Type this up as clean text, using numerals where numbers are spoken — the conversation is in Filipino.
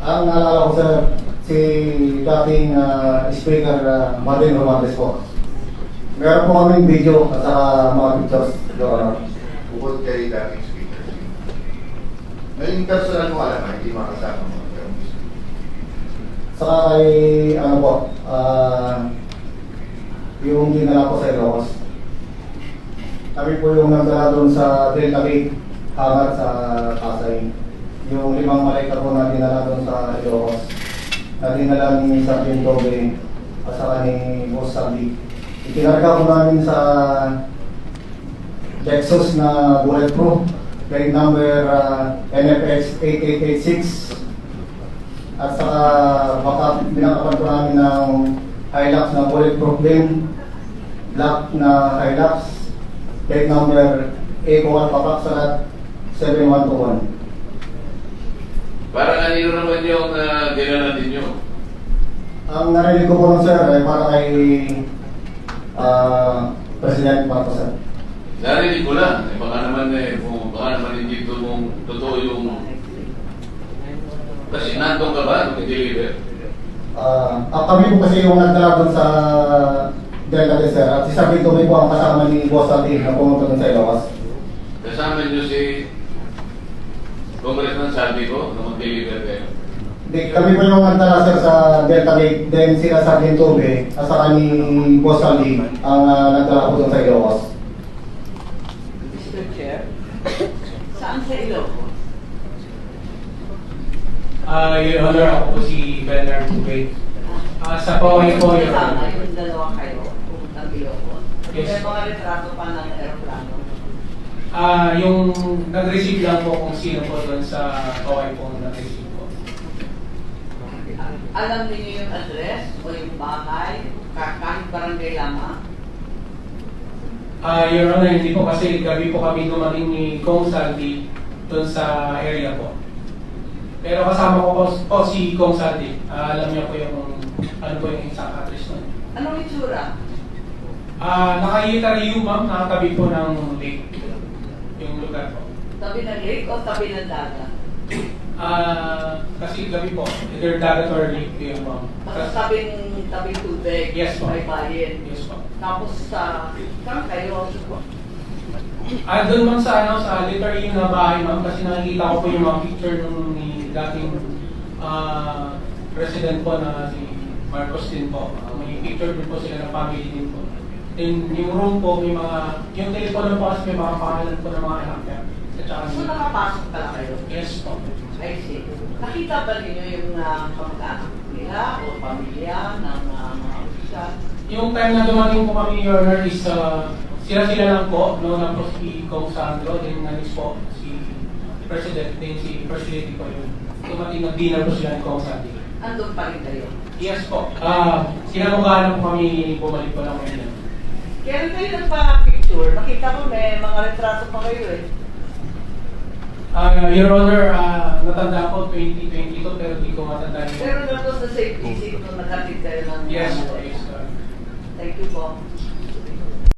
Ang naalala ko sir, si dating Speaker Martin Romantes po. Meron po kaming video at saka mga pictures, Your Honor. Bukod kay dating speaker. Ngayon personal mo alam, hindi makasama mo. Saka kay, ano po, yung dinala ko sa Ilocos. Kami po yung nagdala doon sa Delta Bay, hangat sa Pasay. Yung 5 maleta po na dinala doon sa Ilocos. Na dinala ni Sergeant Tobe at saka ni Boss Sandy. Itinarga po namin sa Lexus na bulletproof, plate number NFX 8886. At saka baka binakapan po namin ng Hilux na bulletproof din, black na Hilux, plate number Eco Alpha Paxalat 7121. Para kanino naman yung dinala ninyo? Ang narinig ko po nun sir ay para kay President Marcos sir. Narinig ko lang. Baka naman baka naman hindi ito mong totoo yung... Kasi nandun ka ba nung i-deliver? Kami po kasi yung nagdala doon sa Delta Bay sir. At si Sergeant Tobe po ang kasama ni Boss Sandy na pumunta doon sa Ilocos. Kasama niyo si Congressman Salvi ko na mag-deliver kayo? Hindi, kami po yung nagdala sir sa Delta Bay. Then sila Sergeant Tobe at saka ni Boss Sandy ang nagdala po doon sa Ilocos. Mr. Chair, saan sa Ilocos? Your Honor, ako po si Bernard Bugay. Sa Paway po, Your Kasama Honor. yung dalawa kayo, pumunta Ilocos. Yes. May mga retrato pa ng aeroplano. Yung nag-receive lang po kung sino po doon sa Paway po nag-receive po. Alam niyo yung address o yung bahay, kahit barangay lamang? Your Honor, hindi po kasi gabi po kami dumating ni Kong Sandy doon sa area po. Pero kasama ko po si Kong Sandy. Alam niya po yung ano po yung exact address nun. Anong itsura? Naka-Yitariu ma'am, nakatabi po ng lake. Yung lugar po. Tabi ng lake o tabi ng dagat? Kasi gabi po, either dagat or lake yung ma'am. Tapos tabing tubig, Yes, po. may bayan. Yes po. Tapos saan kayo? Doon ma'am sa literary na bahay ma'am, kasi nakikita ko po yung mga picture nung ni dating president po na si Marcos din po. May picture din po sila ng family din po. Then yung room po, may mga, yung telepono po kasi may mga pangalan po ng mga anak niya. At saka So nakapasok pala kayo? yes po. I see. Nakita ba ninyo yung kamag-anak nila o pamilya ng mga opisyal? Yung time na dumating po kami, Your Honor, is sila lang po, no, na po si Kong Sandro, then nalis po si President, then si First Lady po yun. Dumating nag-dinner po sila ni Kong Sandy. Andun pa rin kayo. Yes po. Sinamukhaan po kami bumalik po lang ngayon. Kaya rin kayo nagpa-picture. Nakita ko may mga retrato pa kayo eh. Your Honor, natanda ko 2022 pero di ko matanda Pero nandun sa safety seat nung naghatid kayo ng... Yes po, yes. Thank you po.